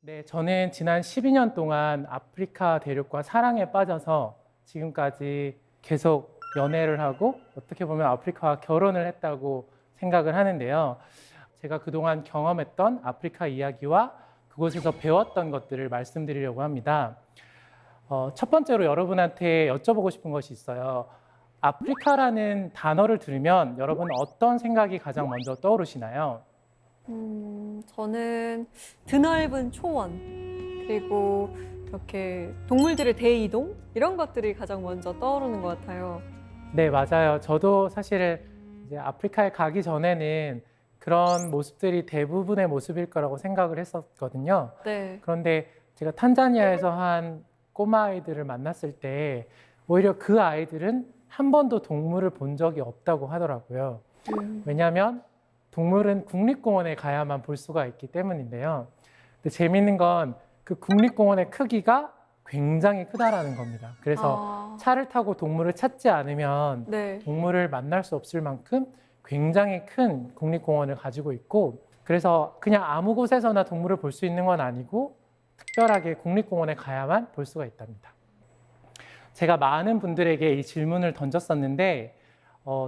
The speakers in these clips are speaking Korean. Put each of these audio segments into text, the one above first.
네, 저는 지난 12년 동안 아프리카 대륙과 사랑에 빠져서 지금까지 계속 연애를 하고 어떻게 보면 아프리카와 결혼을 했다고 생각을 하는데요. 제가 그동안 경험했던 아프리카 이야기와 그곳에서 배웠던 것들을 말씀드리려고 합니다. 첫 번째로 여러분한테 여쭤보고 싶은 것이 있어요. 아프리카라는 단어를 들으면 여러분 어떤 생각이 가장 먼저 떠오르시나요? 저는 드넓은 초원, 그리고 이렇게 동물들의 대이동, 이런 것들이 가장 먼저 떠오르는 것 같아요. 네, 맞아요. 저도 사실 이제 아프리카에 가기 전에는 그런 모습들이 대부분의 모습일 거라고 생각을 했었거든요. 네. 그런데 제가 탄자니아에서 한 꼬마 아이들을 만났을 때 오히려 그 아이들은 한 번도 동물을 본 적이 없다고 하더라고요. 왜냐하면 동물은 국립공원에 가야만 볼 수가 있기 때문인데요. 근데 재미있는 건 그 국립공원의 크기가 굉장히 크다라는 겁니다. 그래서 차를 타고 동물을 찾지 않으면 네. 동물을 만날 수 없을 만큼 굉장히 큰 국립공원을 가지고 있고, 그래서 그냥 아무 곳에서나 동물을 볼 수 있는 건 아니고 특별하게 국립공원에 가야만 볼 수가 있답니다. 제가 많은 분들에게 이 질문을 던졌었는데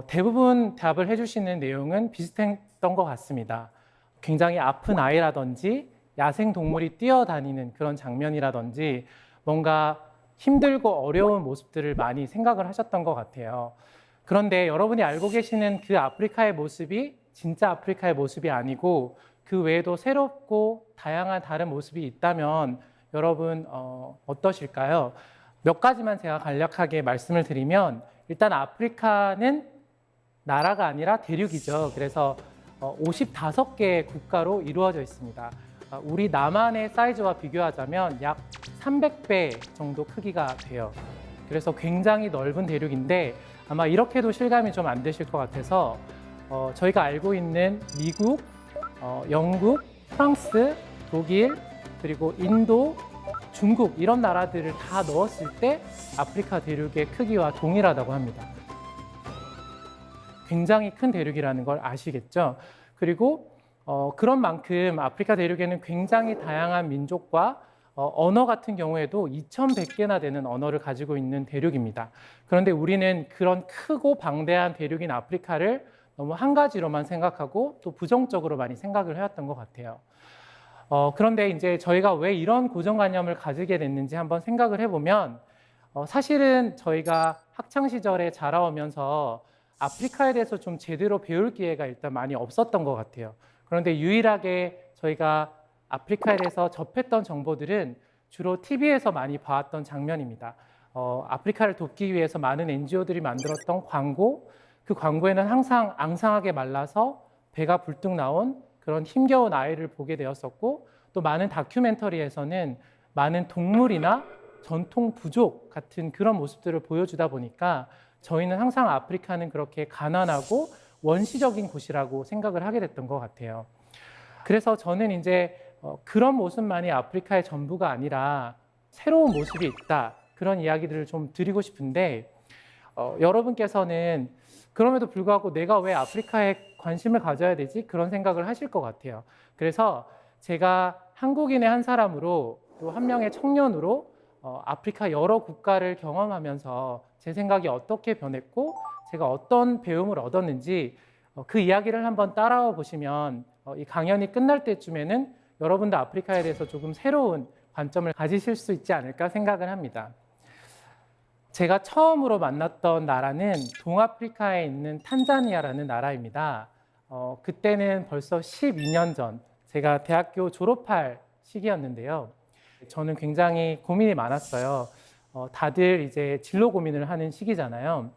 대부분 답을 해주시는 내용은 비슷했던 것 같습니다. 굉장히 아픈 아이라든지 야생 동물이 뛰어다니는 그런 장면이라든지 뭔가 힘들고 어려운 모습들을 많이 생각을 하셨던 것 같아요. 그런데 여러분이 알고 계시는 그 아프리카의 모습이 진짜 아프리카의 모습이 아니고 그 외에도 새롭고 다양한 다른 모습이 있다면 여러분 어떠실까요? 몇 가지만 제가 간략하게 말씀을 드리면, 일단 아프리카는 나라가 아니라 대륙이죠. 그래서 55개의 국가로 이루어져 있습니다. 우리 남한의 사이즈와 비교하자면 약 300배 정도 크기가 돼요. 그래서 굉장히 넓은 대륙인데 아마 이렇게도 실감이 좀 안 되실 것 같아서 저희가 알고 있는 미국, 영국, 프랑스, 독일, 그리고 인도, 중국 이런 나라들을 다 넣었을 때 아프리카 대륙의 크기와 동일하다고 합니다. 굉장히 큰 대륙이라는 걸 아시겠죠? 그리고 그런 만큼 아프리카 대륙에는 굉장히 다양한 민족과 언어 같은 경우에도 2,100개나 되는 언어를 가지고 있는 대륙입니다. 그런데 우리는 그런 크고 방대한 대륙인 아프리카를 너무 한 가지로만 생각하고 또 부정적으로 많이 생각을 해왔던 것 같아요. 그런데 이제 저희가 왜 이런 고정관념을 가지게 됐는지 한번 생각을 해보면 사실은 저희가 학창시절에 자라오면서 아프리카에 대해서 좀 제대로 배울 기회가 일단 많이 없었던 것 같아요. 그런데 유일하게 저희가 아프리카에 대해서 접했던 정보들은 주로 TV에서 많이 봐왔던 장면입니다. 아프리카를 돕기 위해서 많은 NGO들이 만들었던 광고, 그 광고에는 항상 앙상하게 말라서 배가 불뚝 나온 그런 힘겨운 아이를 보게 되었었고, 또 많은 다큐멘터리에서는 많은 동물이나 전통 부족 같은 그런 모습들을 보여주다 보니까 저희는 항상 아프리카는 그렇게 가난하고 원시적인 곳이라고 생각을 하게 됐던 것 같아요. 그래서 저는 이제 그런 모습만이 아프리카의 전부가 아니라 새로운 모습이 있다, 그런 이야기들을 좀 드리고 싶은데 여러분께서는 그럼에도 불구하고 내가 왜 아프리카에 관심을 가져야 되지? 그런 생각을 하실 것 같아요. 그래서 제가 한국인의 한 사람으로 또 한 명의 청년으로 아프리카 여러 국가를 경험하면서 제 생각이 어떻게 변했고 제가 어떤 배움을 얻었는지 그 이야기를 한번 따라와 보시면 이 강연이 끝날 때쯤에는 여러분도 아프리카에 대해서 조금 새로운 관점을 가지실 수 있지 않을까 생각을 합니다. 제가 처음으로 만났던 나라는 동아프리카에 있는 탄자니아라는 나라입니다. 그때는 벌써 12년 전 제가 대학교 졸업할 시기였는데요. 저는 굉장히 고민이 많았어요. 다들 이제 진로 고민을 하는 시기잖아요.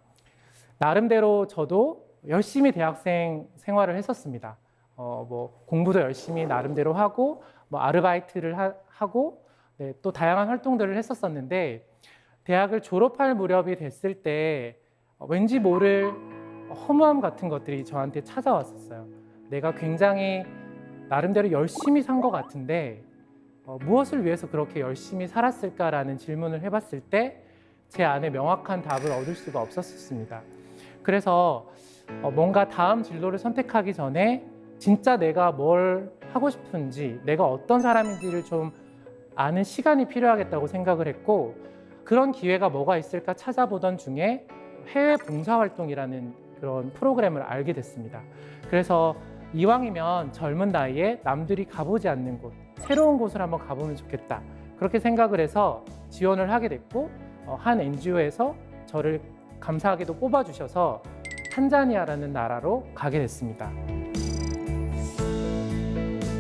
나름대로 저도 열심히 대학생 생활을 했었습니다. 뭐 공부도 열심히 나름대로 하고, 뭐 아르바이트를 하고, 네, 또 다양한 활동들을 했었었는데 대학을 졸업할 무렵이 됐을 때 왠지 모를 허무함 같은 것들이 저한테 찾아왔었어요. 내가 굉장히 나름대로 열심히 산 것 같은데 무엇을 위해서 그렇게 열심히 살았을까라는 질문을 해봤을 때 제 안에 명확한 답을 얻을 수가 없었습니다. 그래서 뭔가 다음 진로를 선택하기 전에 진짜 내가 뭘 하고 싶은지, 내가 어떤 사람인지를 좀 아는 시간이 필요하겠다고 생각을 했고, 그런 기회가 뭐가 있을까 찾아보던 중에 해외 봉사활동이라는 그런 프로그램을 알게 됐습니다. 그래서 이왕이면 젊은 나이에 남들이 가보지 않는 곳, 새로운 곳을 한번 가보면 좋겠다. 그렇게 생각을 해서 지원을 하게 됐고, 한 NGO에서 저를 감사하게도 뽑아주셔서 탄자니아라는 나라로 가게 됐습니다.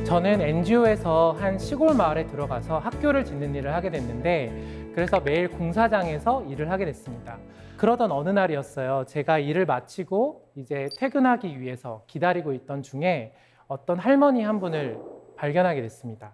저는 NGO에서 한 시골 마을에 들어가서 학교를 짓는 일을 하게 됐는데, 그래서 매일 공사장에서 일을 하게 됐습니다. 그러던 어느 날이었어요. 제가 일을 마치고 이제 퇴근하기 위해서 기다리고 있던 중에 어떤 할머니 한 분을 발견하게 됐습니다.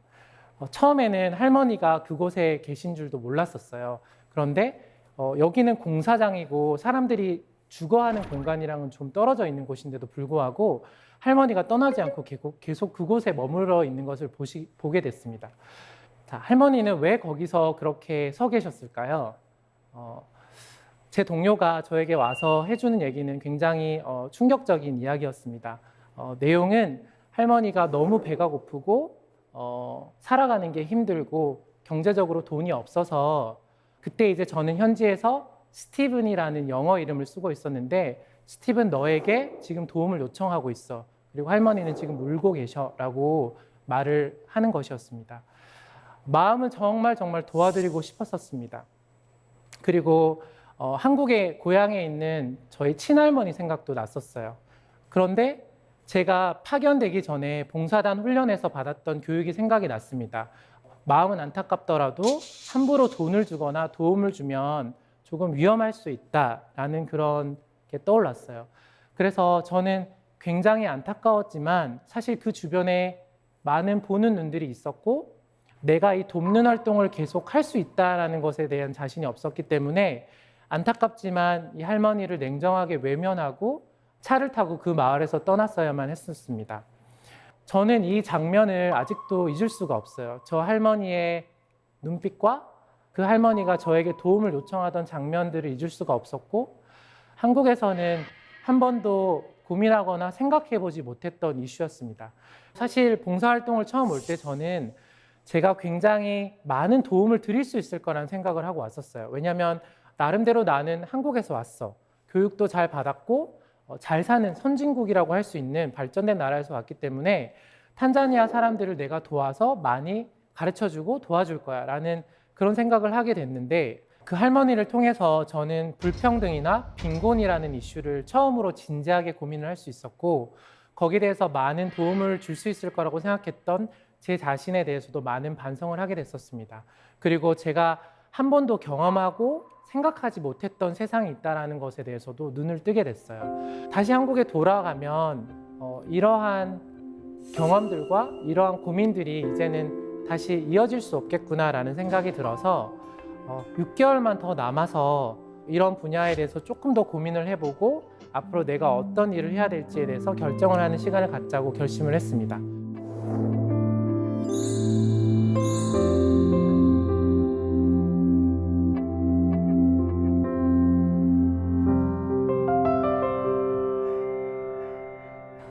처음에는 할머니가 그곳에 계신 줄도 몰랐었어요. 그런데 여기는 공사장이고 사람들이 주거하는 공간이랑은 좀 떨어져 있는 곳인데도 불구하고 할머니가 떠나지 않고 계속 그곳에 머물러 있는 것을 보게 됐습니다. 자, 할머니는 왜 거기서 그렇게 서 계셨을까요? 제 동료가 저에게 와서 해주는 얘기는 굉장히 충격적인 이야기였습니다. 내용은 할머니가 너무 배가 고프고 살아가는 게 힘들고 경제적으로 돈이 없어서, 그때 이제 저는 현지에서 스티븐이라는 영어 이름을 쓰고 있었는데, 스티븐 너에게 지금 도움을 요청하고 있어. 그리고 할머니는 지금 울고 계셔 라고 말을 하는 것이었습니다. 마음은 정말 도와드리고 싶었었습니다. 그리고 한국의 고향에 있는 저희 친할머니 생각도 났었어요. 그런데 제가 파견되기 전에 봉사단 훈련에서 받았던 교육이 생각이 났습니다. 마음은 안타깝더라도 함부로 돈을 주거나 도움을 주면 조금 위험할 수 있다라는 그런 게 떠올랐어요. 그래서 저는 굉장히 안타까웠지만 사실 그 주변에 많은 보는 눈들이 있었고, 내가 이 돕는 활동을 계속 할 수 있다는 것에 대한 자신이 없었기 때문에 안타깝지만 이 할머니를 냉정하게 외면하고 차를 타고 그 마을에서 떠났어야만 했었습니다. 저는 이 장면을 아직도 잊을 수가 없어요. 저 할머니의 눈빛과 그 할머니가 저에게 도움을 요청하던 장면들을 잊을 수가 없었고, 한국에서는 한 번도 고민하거나 생각해보지 못했던 이슈였습니다. 사실 봉사활동을 처음 올 때 저는 제가 굉장히 많은 도움을 드릴 수 있을 거라는 생각을 하고 왔었어요. 왜냐하면 나름대로 나는 한국에서 왔어. 교육도 잘 받았고 잘 사는 선진국이라고 할 수 있는 발전된 나라에서 왔기 때문에 탄자니아 사람들을 내가 도와서 많이 가르쳐주고 도와줄 거야 라는 그런 생각을 하게 됐는데, 그 할머니를 통해서 저는 불평등이나 빈곤이라는 이슈를 처음으로 진지하게 고민을 할 수 있었고, 거기에 대해서 많은 도움을 줄 수 있을 거라고 생각했던 제 자신에 대해서도 많은 반성을 하게 됐었습니다. 그리고 제가 한 번도 경험하고 생각하지 못했던 세상이 있다는 것에 대해서도 눈을 뜨게 됐어요. 다시 한국에 돌아가면 이러한 경험들과 이러한 고민들이 이제는 다시 이어질 수 없겠구나라는 생각이 들어서 6개월만 더 남아서 이런 분야에 대해서 조금 더 고민을 해보고 앞으로 내가 어떤 일을 해야 될지에 대해서 결정을 하는 시간을 갖자고 결심을 했습니다.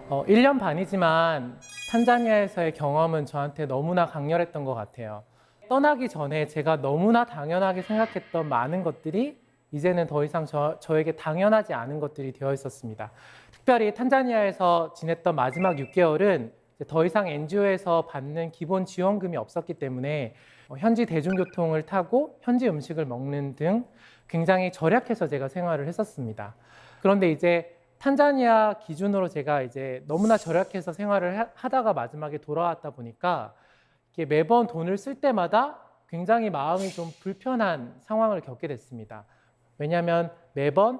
어, 1년 반이지만 탄자니아에서의 경험은 저한테 너무나 강렬했던 것 같아요. 떠나기 전에 제가 너무나 당연하게 생각했던 많은 것들이 이제는 더 이상 저에게 당연하지 않은 것들이 되어 있었습니다. 특별히 탄자니아에서 지냈던 마지막 6개월은 더 이상 NGO에서 받는 기본 지원금이 없었기 때문에 현지 대중교통을 타고 현지 음식을 먹는 등 굉장히 절약해서 제가 생활을 했었습니다. 그런데 이제 탄자니아 기준으로 제가 이제 너무나 절약해서 생활을 하다가 마지막에 돌아왔다 보니까 매번 돈을 쓸 때마다 굉장히 마음이 좀 불편한 상황을 겪게 됐습니다. 왜냐하면 매번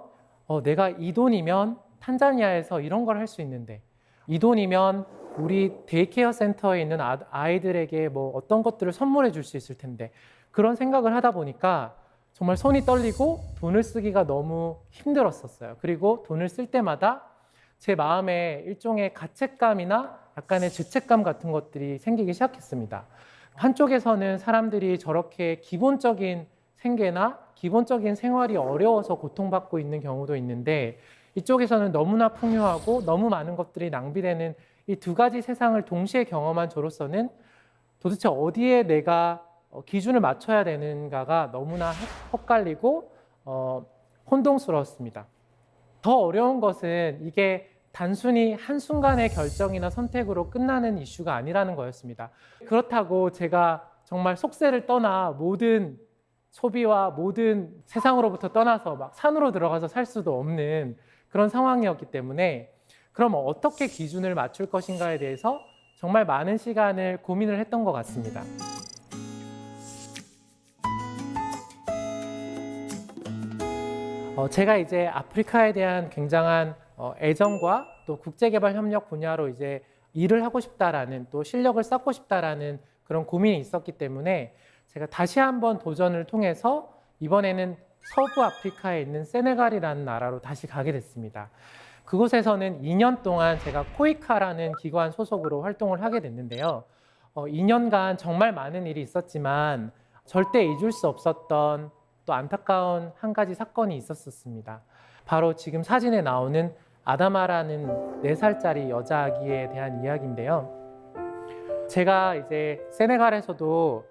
내가 이 돈이면 탄자니아에서 이런 걸 할 수 있는데, 이 돈이면 우리 데이케어 센터에 있는 아이들에게 뭐 어떤 것들을 선물해 줄 수 있을 텐데, 그런 생각을 하다 보니까 정말 손이 떨리고 돈을 쓰기가 너무 힘들었었어요. 그리고 돈을 쓸 때마다 제 마음에 일종의 가책감이나 약간의 죄책감 같은 것들이 생기기 시작했습니다. 한쪽에서는 사람들이 저렇게 기본적인 생계나 기본적인 생활이 어려워서 고통받고 있는 경우도 있는데, 이쪽에서는 너무나 풍요하고 너무 많은 것들이 낭비되는 이 두 가지 세상을 동시에 경험한 저로서는 도대체 어디에 내가 기준을 맞춰야 되는가가 너무나 헷갈리고 혼동스러웠습니다. 더 어려운 것은 이게 단순히 한순간의 결정이나 선택으로 끝나는 이슈가 아니라는 거였습니다. 그렇다고 제가 정말 속세를 떠나 모든 소비와 모든 세상으로부터 떠나서 막 산으로 들어가서 살 수도 없는 그런 상황이었기 때문에 그럼 어떻게 기준을 맞출 것인가에 대해서 정말 많은 시간을 고민을 했던 것 같습니다. 제가 이제 아프리카에 대한 굉장한 애정과 또 국제개발 협력 분야로 이제 일을 하고 싶다라는 또 실력을 쌓고 싶다라는 그런 고민이 있었기 때문에 제가 다시 한번 도전을 통해서 이번에는 서부 아프리카에 있는 세네갈이라는 나라로 다시 가게 됐습니다. 그곳에서는 2년 동안 제가 코이카라는 기관 소속으로 활동을 하게 됐는데요. 2년간 정말 많은 일이 있었지만 절대 잊을 수 없었던 또 안타까운 한 가지 사건이 있었습니다. 바로 지금 사진에 나오는 아다마라는 4살짜리 여자 아기에 대한 이야기인데요. 제가 이제 세네갈에서도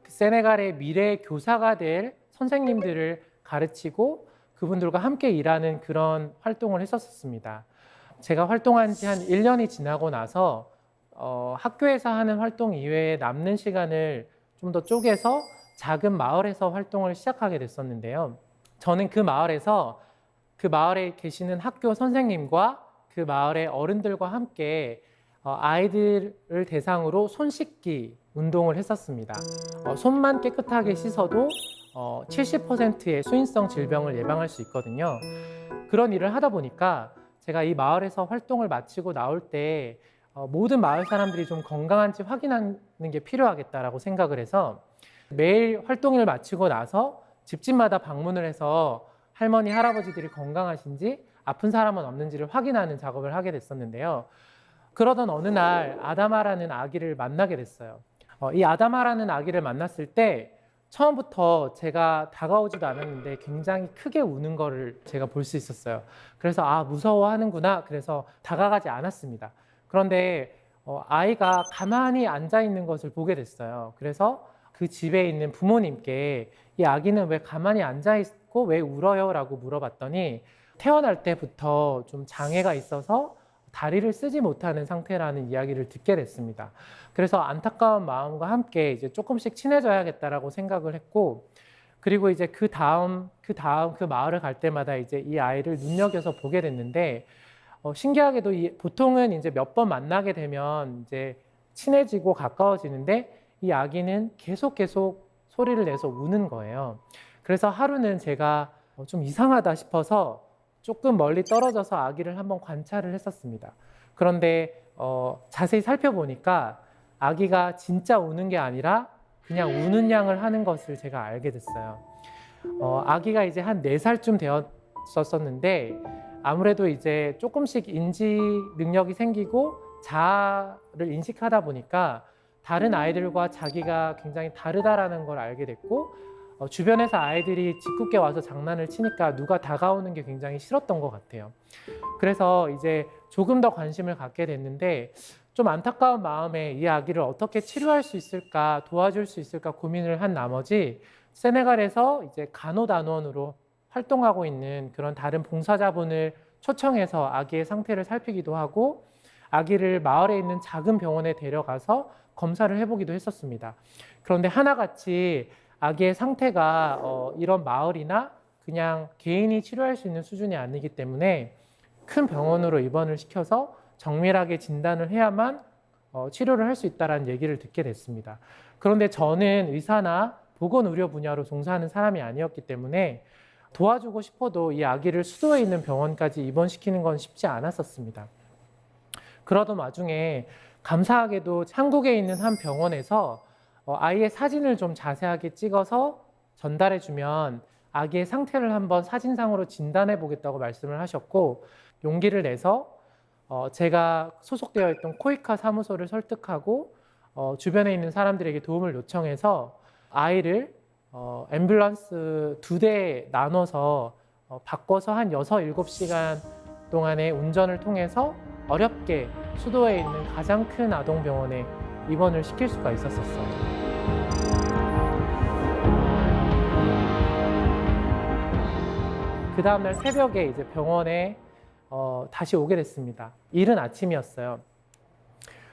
세네갈의 미래 교사가 될 선생님들을 가르치고 그분들과 함께 일하는 그런 활동을 했었습니다. 제가 활동한 지 한 1년이 지나고 나서 학교에서 하는 활동 이외에 남는 시간을 좀 더 쪼개서 작은 마을에서 활동을 시작하게 됐었는데요. 저는 그 마을에 계시는 학교 선생님과 그 마을의 어른들과 함께 아이들을 대상으로 손 씻기 운동을 했었습니다. 손만 깨끗하게 씻어도 70%의 수인성 질병을 예방할 수 있거든요. 그런 일을 하다 보니까 제가 이 마을에서 활동을 마치고 나올 때 모든 마을 사람들이 좀 건강한지 확인하는 게 필요하겠다라고 생각을 해서 매일 활동을 마치고 나서 집집마다 방문을 해서 할머니, 할아버지들이 건강하신지 아픈 사람은 없는지를 확인하는 작업을 하게 됐었는데요. 그러던 어느 날 아다마라는 아기를 만나게 됐어요. 이 아다마라는 아기를 만났을 때 처음부터 제가 다가오지도 않았는데 굉장히 크게 우는 거를 제가 볼 수 있었어요. 그래서 무서워하는구나. 그래서 다가가지 않았습니다. 그런데 아이가 가만히 앉아 있는 것을 보게 됐어요. 그래서 그 집에 있는 부모님께 이 아기는 왜 가만히 앉아 있고 왜 울어요? 라고 물어봤더니 태어날 때부터 좀 장애가 있어서 다리를 쓰지 못하는 상태라는 이야기를 듣게 됐습니다. 그래서 안타까운 마음과 함께 이제 조금씩 친해져야겠다라고 생각을 했고, 그리고 이제 그 다음 그 마을을 갈 때마다 이제 이 아이를 눈여겨서 보게 됐는데, 신기하게도 보통은 이제 몇 번 만나게 되면 이제 친해지고 가까워지는데 이 아기는 계속 소리를 내서 우는 거예요. 그래서 하루는 제가 좀 이상하다 싶어서 조금 멀리 떨어져서 아기를 한번 관찰을 했었습니다. 그런데 자세히 살펴보니까 아기가 진짜 우는 게 아니라 그냥 우는 양을 하는 것을 제가 알게 됐어요. 아기가 이제 한 4살쯤 되었었는데 아무래도 이제 조금씩 인지 능력이 생기고 자아를 인식하다 보니까 다른 아이들과 자기가 굉장히 다르다라는 걸 알게 됐고, 주변에서 아이들이 짓궂게 와서 장난을 치니까 누가 다가오는 게 굉장히 싫었던 것 같아요. 그래서 이제 조금 더 관심을 갖게 됐는데 좀 안타까운 마음에 이 아기를 어떻게 치료할 수 있을까, 도와줄 수 있을까 고민을 한 나머지 세네갈에서 이제 간호단원으로 활동하고 있는 그런 다른 봉사자분을 초청해서 아기의 상태를 살피기도 하고 아기를 마을에 있는 작은 병원에 데려가서 검사를 해보기도 했었습니다. 그런데 하나같이 아기의 상태가 이런 마을이나 그냥 개인이 치료할 수 있는 수준이 아니기 때문에 큰 병원으로 입원을 시켜서 정밀하게 진단을 해야만 치료를 할 수 있다는 얘기를 듣게 됐습니다. 그런데 저는 의사나 보건의료 분야로 종사하는 사람이 아니었기 때문에 도와주고 싶어도 이 아기를 수도에 있는 병원까지 입원시키는 건 쉽지 않았었습니다. 그러던 와중에 감사하게도 한국에 있는 한 병원에서 아이의 사진을 좀 자세하게 찍어서 전달해주면 아기의 상태를 한번 사진상으로 진단해 보겠다고 말씀을 하셨고, 용기를 내서 제가 소속되어 있던 코이카 사무소를 설득하고 주변에 있는 사람들에게 도움을 요청해서 아이를 앰뷸런스 2대에 나눠서 바꿔서 한 6, 7시간 동안의 운전을 통해서 어렵게 수도에 있는 가장 큰 아동병원에 입원을 시킬 수가 있었어요. 그 다음날 새벽에 이제 병원에 다시 오게 됐습니다. 이른 아침이었어요.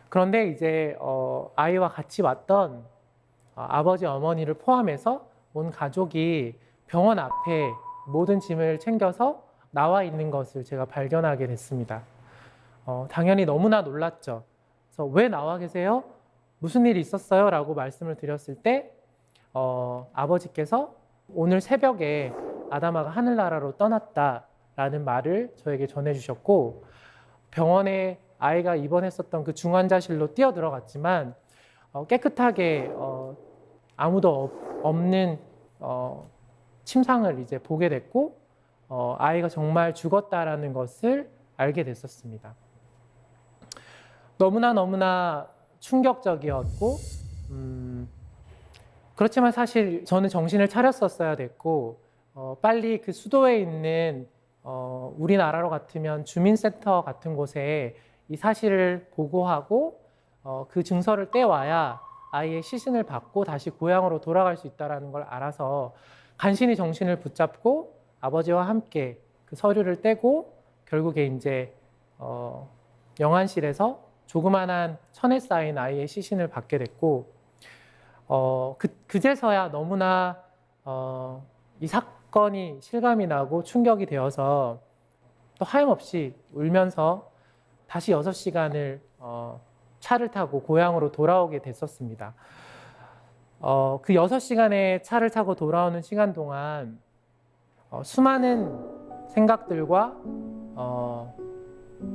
그런데 이제 아이와 같이 왔던 아버지, 어머니를 포함해서 온 가족이 병원 앞에 모든 짐을 챙겨서 나와 있는 것을 제가 발견하게 됐습니다. 당연히 너무나 놀랐죠. 그래서 왜 나와 계세요? 무슨 일이 있었어요? 라고 말씀을 드렸을 때 아버지께서 오늘 새벽에 아담아가 하늘나라로 떠났다라는 말을 저에게 전해주셨고, 병원에 아이가 입원했었던 그 중환자실로 뛰어 들어갔지만 깨끗하게 아무도 없는 침상을 이제 보게 됐고, 아이가 정말 죽었다라는 것을 알게 됐었습니다. 너무나 충격적이었고, 그렇지만 사실 저는 정신을 차렸었어야 됐고, 빨리 그 수도에 있는 우리나라로 같으면 주민센터 같은 곳에 이 사실을 보고하고 그 증서를 떼와야 아이의 시신을 받고 다시 고향으로 돌아갈 수 있다는 걸 알아서 간신히 정신을 붙잡고 아버지와 함께 그 서류를 떼고 결국에 이제 영안실에서 조그만한 천에 쌓인 아이의 시신을 받게 됐고, 그제서야 너무나 이 사건이 실감이 나고 충격이 되어서 또 하염없이 울면서 다시 6시간을 차를 타고 고향으로 돌아오게 됐었습니다. 그 6시간의 차를 타고 돌아오는 시간 동안 수많은 생각들과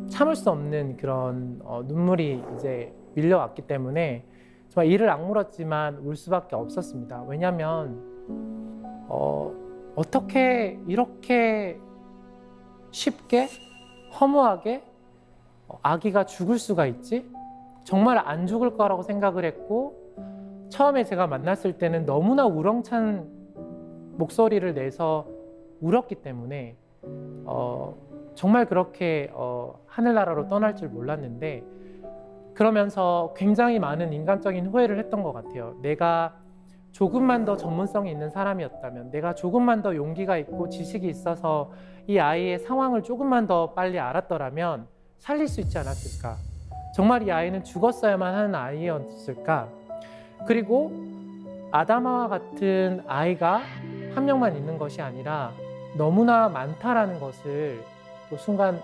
참을 수 없는 그런 눈물이 이제 밀려왔기 때문에 정말 이를 악물었지만 울 수밖에 없었습니다. 왜냐하면 어떻게 이렇게 쉽게 허무하게 아기가 죽을 수가 있지? 정말 안 죽을 거라고 생각을 했고, 처음에 제가 만났을 때는 너무나 우렁찬 목소리를 내서 울었기 때문에 정말 그렇게 하늘나라로 떠날 줄 몰랐는데, 그러면서 굉장히 많은 인간적인 후회를 했던 것 같아요. 내가 조금만 더 전문성이 있는 사람이었다면, 내가 조금만 더 용기가 있고 지식이 있어서 이 아이의 상황을 조금만 더 빨리 알았더라면 살릴 수 있지 않았을까? 정말 이 아이는 죽었어야만 하는 아이였을까? 그리고 아담아와 같은 아이가 한 명만 있는 것이 아니라 너무나 많다라는 것을 또 순간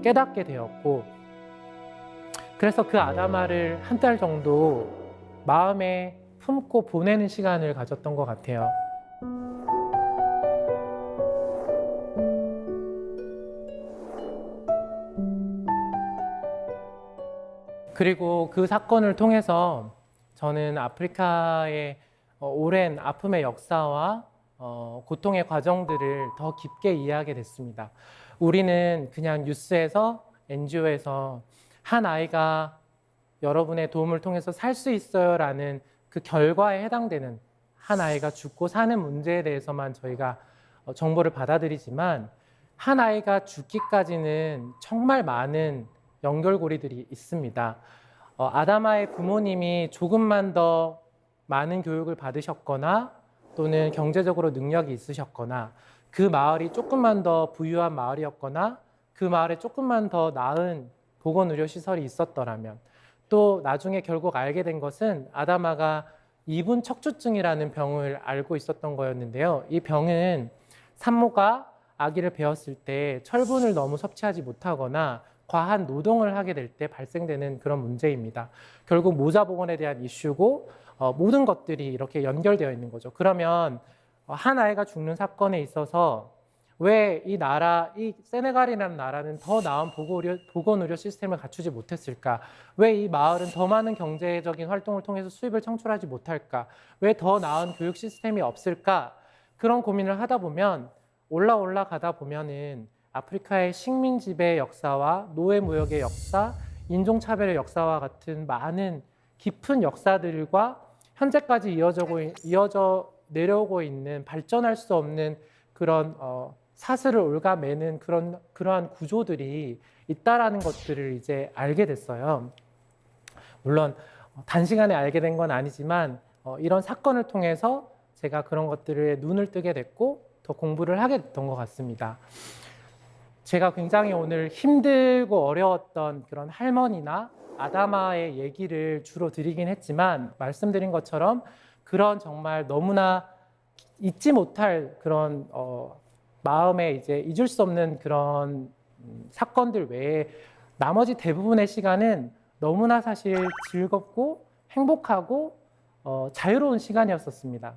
깨닫게 되었고, 그래서 그 아담아를 한 달 정도 마음에 품고 보내는 시간을 가졌던 것 같아요. 그리고 그 사건을 통해서 저는 아프리카의 오랜 아픔의 역사와 고통의 과정들을 더 깊게 이해하게 됐습니다. 우리는 그냥 뉴스에서, NGO에서 한 아이가 여러분의 도움을 통해서 살 수 있어요 라는 그 결과에 해당되는 한 아이가 죽고 사는 문제에 대해서만 저희가 정보를 받아들이지만, 한 아이가 죽기까지는 정말 많은 연결고리들이 있습니다. 아담아의 부모님이 조금만 더 많은 교육을 받으셨거나 또는 경제적으로 능력이 있으셨거나, 그 마을이 조금만 더 부유한 마을이었거나 그 마을에 조금만 더 나은 보건의료시설이 있었더라면, 또 나중에 결국 알게 된 것은 아담아가 이분 척추증이라는 병을 알고 있었던 거였는데요. 이 병은 산모가 아기를 배웠을 때 철분을 너무 섭취하지 못하거나 과한 노동을 하게 될 때 발생되는 그런 문제입니다. 결국 모자보건에 대한 이슈고 모든 것들이 이렇게 연결되어 있는 거죠. 그러면 한 아이가 죽는 사건에 있어서 왜 이 나라, 이 세네갈이라는 나라는 더 나은 보건의료 시스템을 갖추지 못했을까? 왜 이 마을은 더 많은 경제적인 활동을 통해서 수입을 창출하지 못할까? 왜 더 나은 교육 시스템이 없을까? 그런 고민을 하다 보면 올라가다 보면은 아프리카의 식민 지배 역사와 노예 무역의 역사, 인종차별의 역사와 같은 많은 깊은 역사들과 현재까지 이어져 내려오고 있는 발전할 수 없는 그런 사슬을 옭아매는 그러한 구조들이 있다라는 것들을 이제 알게 됐어요. 물론 단시간에 알게 된 건 아니지만 이런 사건을 통해서 제가 그런 것들에 눈을 뜨게 됐고, 더 공부를 하게 됐던 것 같습니다. 제가 굉장히 오늘 힘들고 어려웠던 그런 할머니나 아다마의 얘기를 주로 드리긴 했지만 말씀드린 것처럼 그런 정말 너무나 잊지 못할 그런 마음에 이제 잊을 수 없는 그런 사건들 외에 나머지 대부분의 시간은 너무나 사실 즐겁고 행복하고 자유로운 시간이었었습니다.